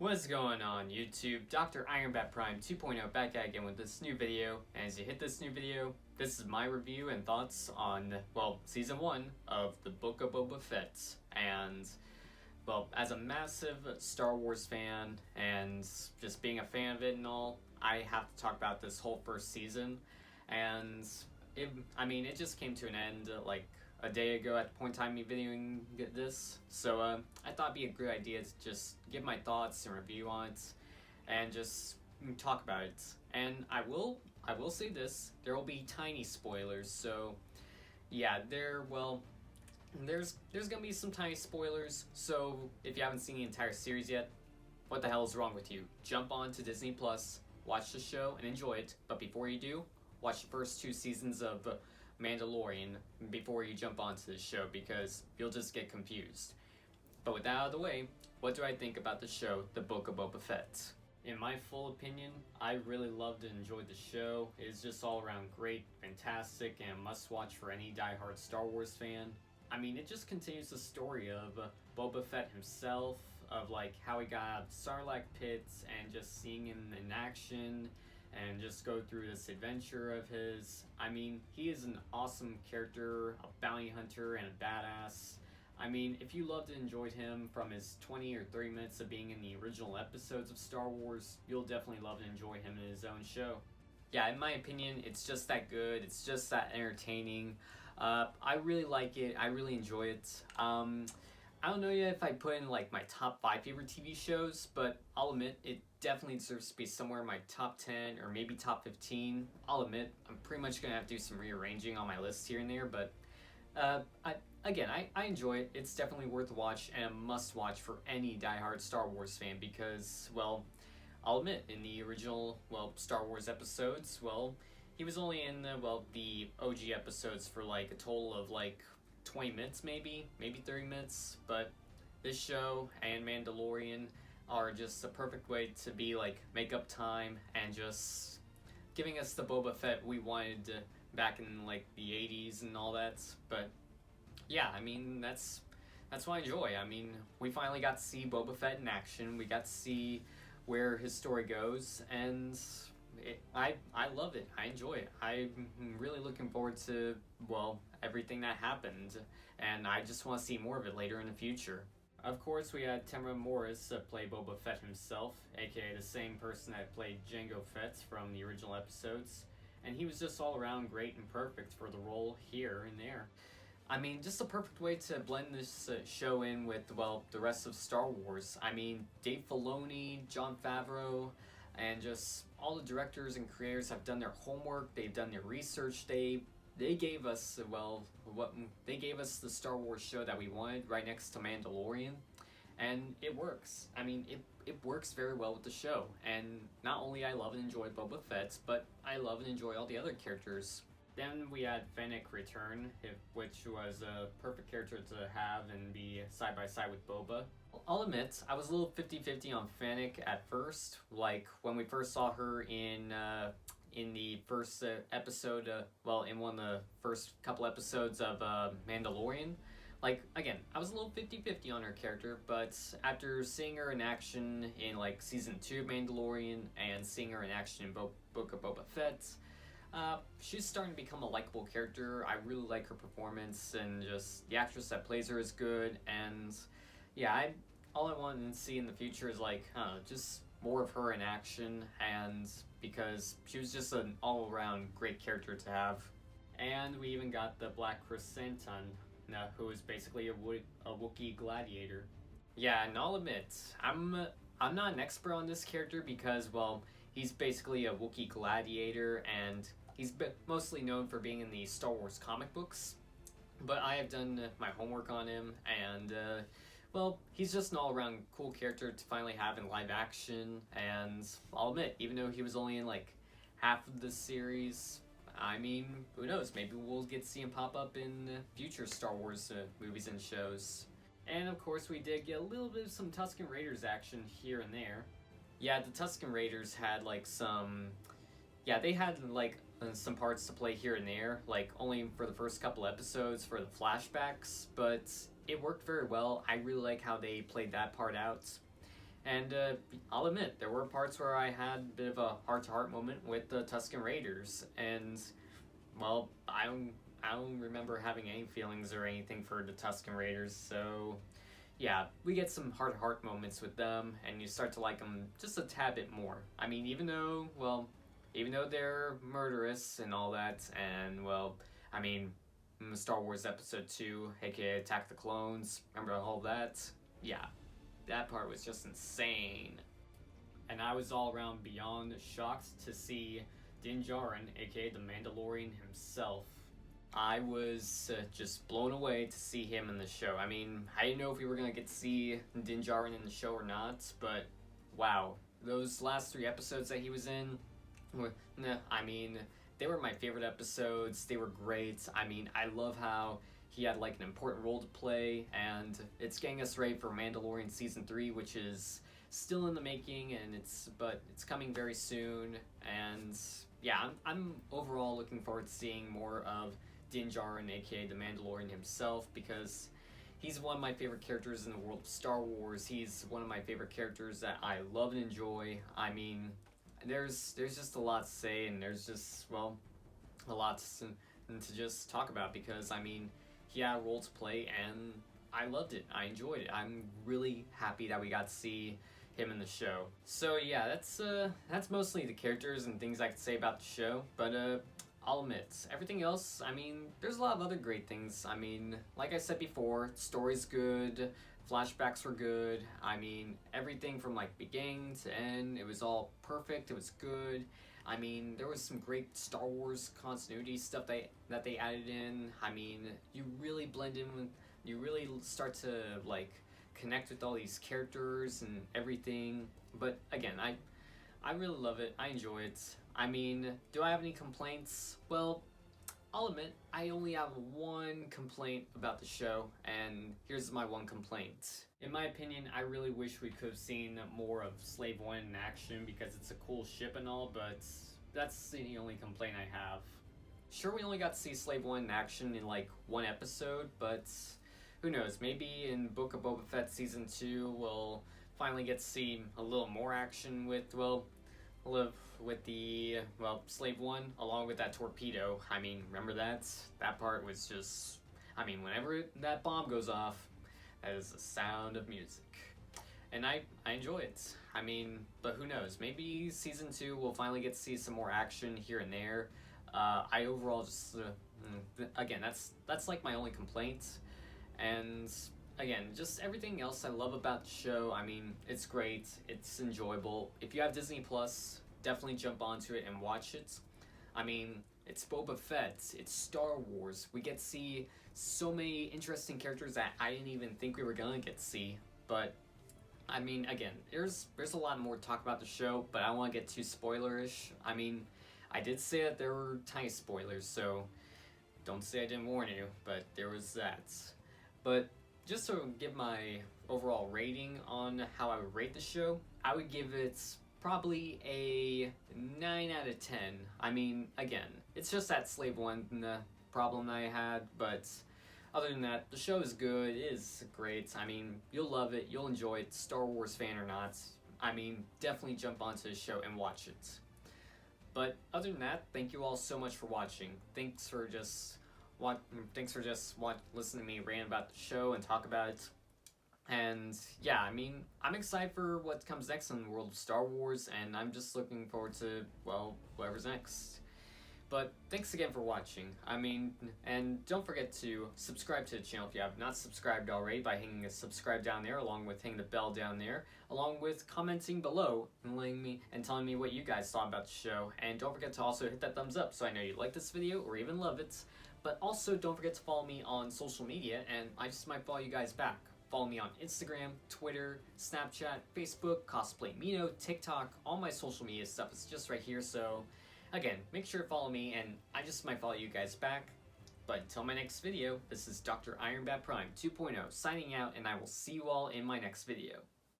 What's going on YouTube? Dr. Ironbat Prime 2.0 back at again with this new video. And as you hit this new video, this is my review and thoughts on, well, Season 1 of the Book of Boba Fett. And, well, as a massive Star Wars fan and just being a fan of it and all, I have to talk about this whole first season. And, it just came to an end, like, a day ago at the point in time me videoing this, so I thought it'd be a good idea to just give my thoughts and review on it, and just talk about it. And I will say this: there will be tiny spoilers. So yeah, there's gonna be some tiny spoilers. So if you haven't seen the entire series yet, what the hell is wrong with you? Jump on to Disney Plus, watch the show, and enjoy it. But before you do, watch the first 2 seasons of Mandalorian before you jump onto the show, because you'll just get confused. But with that out of the way, what do I think about the show, The Book of Boba Fett? In my full opinion, I really loved and enjoyed the show. It's just all around great, fantastic, and a must watch for any diehard Star Wars fan. It just continues the story of Boba Fett himself, of like how he got out of Sarlacc pits and just seeing him in action and just go through this adventure of his. He is an awesome character, a bounty hunter, and a badass. If you loved and enjoyed him from his 20 or 30 minutes of being in the original episodes of Star Wars, you'll definitely love and enjoy him in his own show. Yeah, in my opinion, it's just that good. It's just that entertaining. I really like it. I really enjoy it. I don't know yet if I put in like my top 5 favorite TV shows, but I'll admit it definitely deserves to be somewhere in my top 10 or maybe top 15. I'll admit I'm pretty much going to have to do some rearranging on my list here and there, but I enjoy it. It's definitely worth a watch and a must watch for any diehard Star Wars fan because, well, I'll admit in the original, Star Wars episodes, he was only in the OG episodes for like a total of like 20 minutes maybe 30 minutes, but this show and Mandalorian are just the perfect way to be like make up time and just giving us the Boba Fett we wanted back in like the 80s and all that. But yeah, that's what I enjoy. We finally got to see Boba Fett in action. We got to see where his story goes, and I love it. I enjoy it. I'm really looking forward to, everything that happened, and I just want to see more of it later in the future. Of course, we had Temuera Morris play Boba Fett himself, aka the same person that played Jango Fett from the original episodes, and he was just all around great and perfect for the role here and there. Just a perfect way to blend this show in with, the rest of Star Wars. Dave Filoni, Jon Favreau, and just all the directors and creators have done their homework. They've done their research. They gave us they gave us the Star Wars show that we wanted right next to Mandalorian, and it works. It works very well with the show. And not only I love and enjoy Boba Fett, but I love and enjoy all the other characters. Then we had Fennec return, which was a perfect character to have and be side by side with Boba. I'll admit, I was a little 50-50 on Fennec at first. Like, when we first saw her in the first episode, in one of the first couple episodes of Mandalorian. Like, again, I was a little 50-50 on her character, but after seeing her in action in, like, Season 2 of Mandalorian and seeing her in action in Book of Boba Fett, she's starting to become a likable character. I really like her performance, and just the actress that plays her is good, and yeah, all I want to see in the future is just more of her in action, and because she was just an all-around great character to have. And we even got the Black Chrysanthemum, who is basically a Wookiee gladiator. Yeah, and I'll admit, I'm not an expert on this character because, he's basically a Wookiee gladiator, and he's mostly known for being in the Star Wars comic books. But I have done my homework on him, and he's just an all-around cool character to finally have in live action. And I'll admit, even though he was only in like half of the series, who knows, maybe we'll get to see him pop up in future Star Wars movies and shows. And of course we did get a little bit of some Tusken Raiders action here and there. Yeah, the Tusken Raiders had some parts to play here and there, like only for the first couple episodes for the flashbacks, but it worked very well. I really like how they played that part out. And I'll admit, there were parts where I had a bit of a heart-to-heart moment with the Tusken Raiders, and well, I don't remember having any feelings or anything for the Tusken Raiders. So yeah, we get some heart-to-heart moments with them, and you start to like them just a tad bit more. I mean, even though they're murderous and all that, and well, I mean, Star Wars Episode 2, aka Attack the Clones, remember all that? Yeah, that part was just insane. And I was all around beyond shocked to see Din Djarin, aka the Mandalorian himself. I was just blown away to see him in the show. I mean, I didn't know if we were going to get to see Din Djarin in the show or not, but wow, those last 3 episodes that he was in, I mean, they were my favorite episodes. They were great. I mean, I love how he had like an important role to play, and it's getting us ready for Mandalorian Season 3, which is still in the making, and it's coming very soon. And yeah, I'm overall looking forward to seeing more of Din Djarin, aka the Mandalorian himself, because he's one of my favorite characters in the world of Star Wars. He's one of my favorite characters that I love and enjoy. I mean, there's just a lot to say, and there's just, well, a lot to just talk about, because I mean, he had a role to play, and I loved it. I enjoyed it. I'm really happy that we got to see him in the show. So yeah, that's mostly the characters and things I could say about the show, but I'll admit, everything else, I mean, there's a lot of other great things. I mean, like I said before, story's good, flashbacks were good. I mean, everything from like beginning to end, it was all perfect, it was good. I mean, there was some great Star Wars continuity stuff that they added in. I mean, you really blend in with, you really start to like connect with all these characters and everything. But again, I really love it. I enjoy it. I mean, do I have any complaints? Well, I'll admit, I only have one complaint about the show, and here's my one complaint. In my opinion, I really wish we could have seen more of Slave One in action, because it's a cool ship and all, but that's the only complaint I have. Sure, we only got to see Slave One in action in like 1 episode, but who knows, maybe in Book of Boba Fett Season 2, we'll finally get to see a little more action with, well, with the, well, Slave One, along with that torpedo. I mean, remember that? That part was just, I mean, whenever that bomb goes off, that is the sound of music. And I enjoy it. I mean, but who knows? Maybe Season 2 we'll finally get to see some more action here and there. I overall just, again, that's like my only complaint. And again, just everything else I love about the show. I mean, it's great, it's enjoyable. If you have Disney Plus, definitely jump onto it and watch it. I mean, it's Boba Fett, it's Star Wars. We get to see so many interesting characters that I didn't even think we were gonna get to see. But I mean, again, there's a lot more to talk about the show, but I don't want to get too spoilerish. I mean, I did say that there were tiny spoilers, so don't say I didn't warn you, but there was that. But just to give my overall rating on how I would rate the show, I would give it probably a 9 out of 10. I mean, again, it's just that Slave One problem that I had, but other than that, the show is good, it is great. I mean, you'll love it, you'll enjoy it, Star Wars fan or not. I mean, definitely jump onto the show and watch it. But other than that, thank you all so much for watching. Thanks for just listening to me rant about the show and talk about it. And yeah, I mean, I'm excited for what comes next in the world of Star Wars, and I'm just looking forward to, well, whatever's next. But thanks again for watching. I mean, and don't forget to subscribe to the channel if you have not subscribed already by hitting a subscribe down there, along with hitting the bell down there, along with commenting below and telling me what you guys thought about the show. And don't forget to also hit that thumbs up so I know you like this video or even love it. But also don't forget to follow me on social media, and I just might follow you guys back. Follow me on Instagram, Twitter, Snapchat, Facebook, Cosplay Mino, TikTok. All my social media stuff is just right here, so again, make sure to follow me, and I just might follow you guys back. But until my next video, this is Dr. Ironbat Prime 2.0 signing out, and I will see you all in my next video.